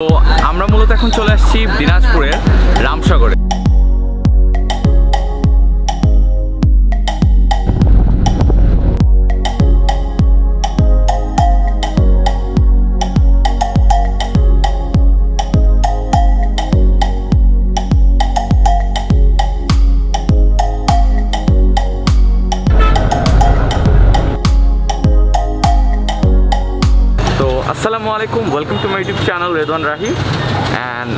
তো আমরা মূলত এখন চলে আসছি দিনাজপুরের রামসাগরে। আসসালামু আলাইকুম, welcome to my YouTube channel Radwan Rahi. And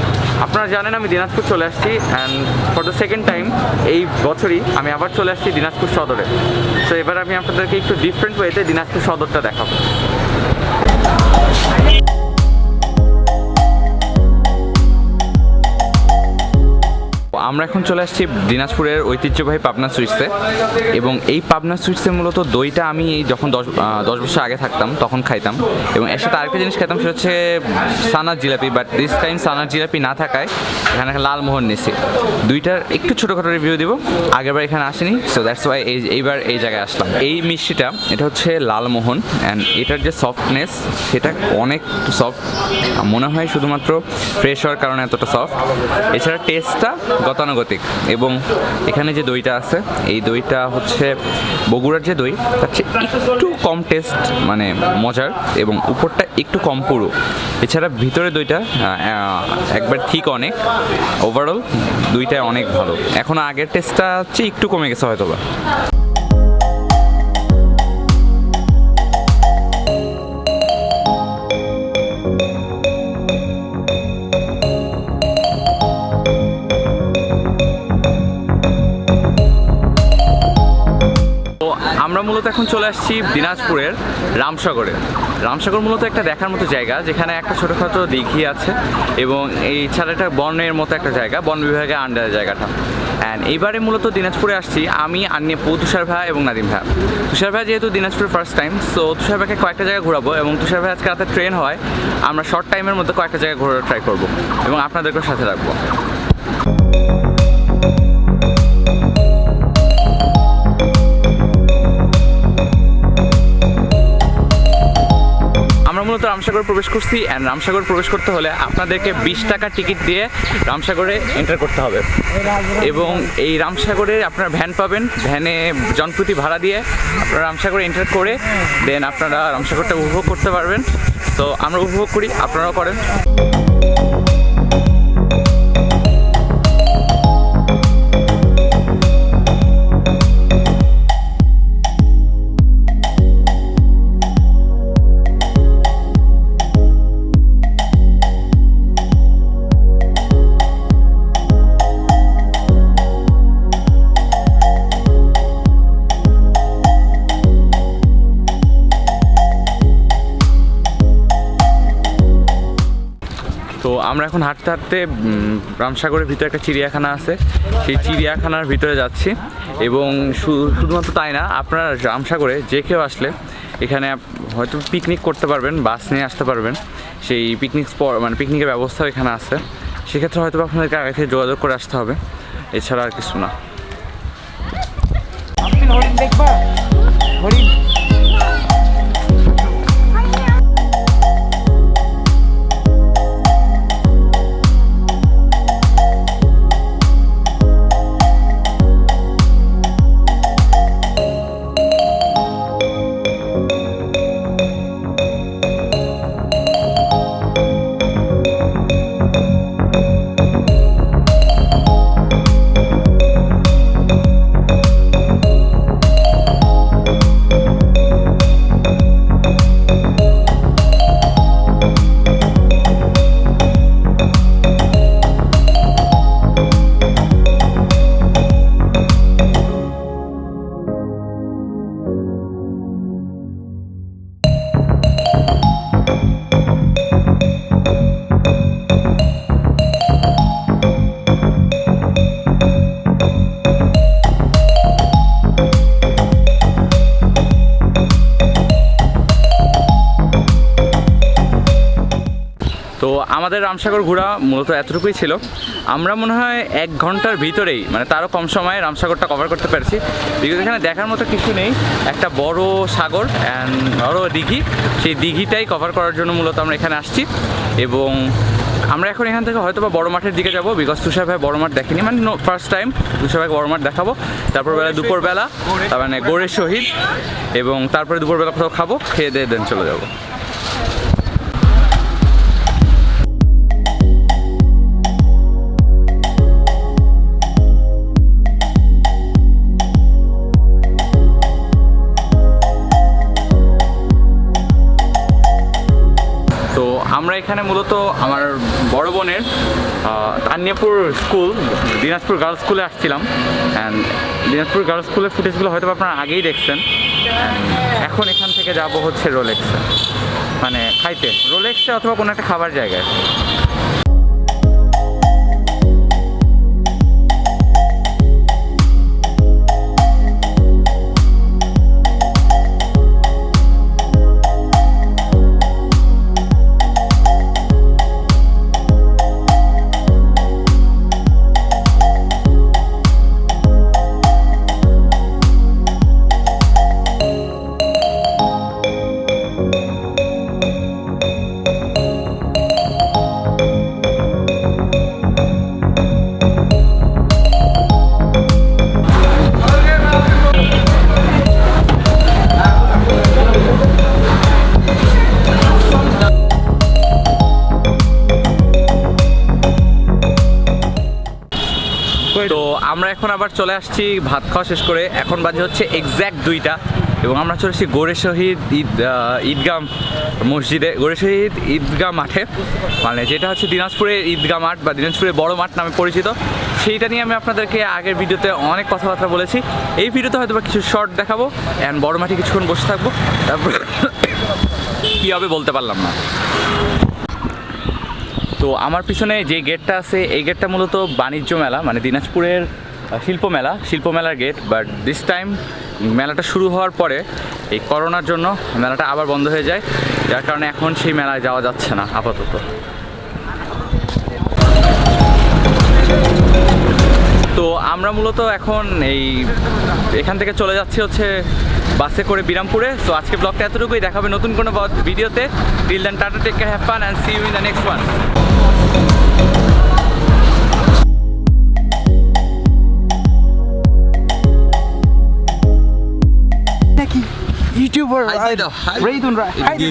আপনারা জানেন আমি দিনাজপুর চলে আসছি, and for the second time এই বছরই আমি আবার চলে আসছি দিনাজপুর সদরে। তো এবার আমি আপনাদেরকে একটু ডিফারেন্ট ওয়েতে দিনাজপুর সদরটা দেখাবো। আমরা এখন চলে আসছি দিনাজপুরের ঐতিহ্যবাহী পাবনা সুইটসে, এবং এই পাবনা সুইটসে মূলত দইটা আমি যখন 10 বছর আগে থাকতাম তখন খাইতাম, এবং এর সাথে আরেকটা জিনিস খাইতাম, সেটা হচ্ছে সানার জিলাপি। বাট দিস টাইম সানার জিলাপি না থাকায় এখানে লালমোহন নিছি। দুইটার একটু ছোটোখাটো রিভিউ দিব, আগেরবার এখানে আসিনি, সো দ্যাটস ওয়াই এইবার এই জায়গায় আসলাম। এই মিষ্টিটা এটা হচ্ছে লালমোহন, অ্যান্ড এটার যে সফটনেস সেটা অনেক সফট, মনে হয় শুধুমাত্র ফ্রেশ হওয়ার কারণে এতটা সফট। এছাড়া টেস্টটা গতানুগতিক, এবং এখানে যে দইটা আছে এই দইটা হচ্ছে বগুড়ার যে দই তার চেয়ে একটু কম টেস্ট, মানে মজার, এবং উপরটা একটু কম পুরো। এছাড়া ভিতরে দইটা একবার ঠিক অনেক, ওভারঅল দুইটাই অনেক ভালো। এখন আগের টেস্টটা হচ্ছে একটু কমে গেছে হয়তো বা। আমরা মূলত এখন চলে আসছি দিনাজপুরের রামসাগরে। রামসাগর মূলত একটা দেখার মতো জায়গা, যেখানে একটা ছোটোখাটো দিঘি আছে, এবং এই ছাড়াটা বনের মতো একটা জায়গা, বন বিভাগের আন্ডারের জায়গাটা। অ্যান্ড এইবারে মূলত দিনাজপুরে আসছি আমি আর তুষার ভাই এবং নাদিম ভাই। তুষার ভাই যেহেতু দিনাজপুরের ফার্স্ট টাইম, সো তুষার ভাইকে কয়েকটা জায়গা ঘোরাবো, এবং তুষার ভাই আজকে রাতে ট্রেন হয়, আমরা শর্ট টাইমের মধ্যে কয়েকটা জায়গা ঘোরার ট্রাই করবো, এবং আপনাদেরকেও সাথে রাখবো। মূলত রামসাগর প্রবেশ করছি, অ্যান্ড রামসাগর প্রবেশ করতে হলে আপনাদেরকে 20 টাকা টিকিট দিয়ে রামসাগরে এন্টার করতে হবে, এবং এই রামসাগরে আপনারা ভ্যান পাবেন, ভ্যানে জনপ্রতি ভাড়া দিয়ে আপনারা রামসাগরে এন্টার করে দেন আপনারা রামসাগরটা উপভোগ করতে পারবেন। তো আমরা উপভোগ করি, আপনারাও করেন। তো আমরা এখন হাঁটতে হাঁটতে রামসাগরের ভিতরে একটা চিড়িয়াখানা আছে, সেই চিড়িয়াখানার ভিতরে যাচ্ছি, এবং শুধুমাত্র তাই না, আপনারা রামসাগরে যে কেউ আসলে এখানে হয়তো পিকনিক করতে পারবেন, বাস নিয়ে আসতে পারবেন, সেই পিকনিক স্পট মানে পিকনিকের ব্যবস্থাও এখানে আছে। সেক্ষেত্রে হয়তো আপনাদেরকে আগে থেকে যোগাযোগ করে আসতে হবে, এছাড়া আর কিছু না। তো আমাদের রামসাগর ঘোরা মূলত এতটুকুই ছিল। আমরা মনে হয় 1 ঘন্টার ভিতরেই, মানে তারও কম সময়ে রামসাগরটা কভার করতে পেরেছি। বিকজ এখানে দেখার মতো কিছু নেই, একটা বড় সাগর অ্যান্ড বড় দিঘি, সেই দিঘিটাই কভার করার জন্য মূলত আমরা এখানে আসছি। এবং আমরা এখন এখান থেকে হয়তো বা বড় মাঠের দিকে যাবো, বিকজ তুষার ভাই বড় মাঠ দেখেনি, মানে ফার্স্ট টাইম তুষার ভাই বড় মাঠ দেখাবো। তারপর দুপুরবেলা তার মানে গোড়ের শহীদ, এবং তারপরে দুপুরবেলা কোথাও খাবো, খেয়ে দিয়ে দেন চলে যাবো। আমরা এখানে মূলত আমার বড় বোনের তানিয়াপুর স্কুল, দিনাজপুর গার্লস স্কুলে আসছিলাম। অ্যান্ড দিনাজপুর গার্লস স্কুলের ফুটেজগুলো হয়তো আপনারা আগেই দেখছেন। এখন এখান থেকে যাব হচ্ছে রোলেক্সে, মানে খাইতে, রোলেক্সে অথবা কোনো একটা খাবার জায়গায়। তো আমরা এখন আবার চলে আসছি ভাত খাওয়া শেষ করে, এখন বাজে হচ্ছে এক্স্যাক্ট 2টা, এবং আমরা চলে এসেছি গোড়ে শহীদ ঈদগাহ মসজিদে, গোড়ে শহীদ ঈদগাহ মাঠে, মানে যেটা হচ্ছে দিনাজপুরের ঈদগাহ মাঠ বা দিনাজপুরের বড় মাঠ নামে পরিচিত। সেইটা নিয়ে আমি আপনাদেরকে আগের ভিডিওতে অনেক কথাবার্তা বলেছি। এই ভিডিওতে হয়তো বা কিছু শর্ট দেখাবো, অ্যান্ড বড় মাঠে কিছুক্ষণ বসে থাকবো, তারপর কী হবে বলতে পারলাম না। তো আমার পিছনে যে গেটটা আছে, এই গেটটা মূলত বাণিজ্য মেলা, মানে দিনাজপুরের শিল্পমেলার গেট। বাট দিস টাইম মেলাটা শুরু হওয়ার পরে এই করোনার জন্য মেলাটা আবার বন্ধ হয়ে যায়, যার কারণে এখন সেই মেলায় যাওয়া যাচ্ছে না আপাতত। তো আমরা মূলত এখন এখান থেকে চলে যাচ্ছি হচ্ছে বাসে করে বিরামপুরে। সো আজকে ব্লগটা এতটুকুই, দেখাবে নতুন কোনো ভিডিওতে। Till then, tata, take care, have fun and see you in the next one. YouTuber Radowan Rahi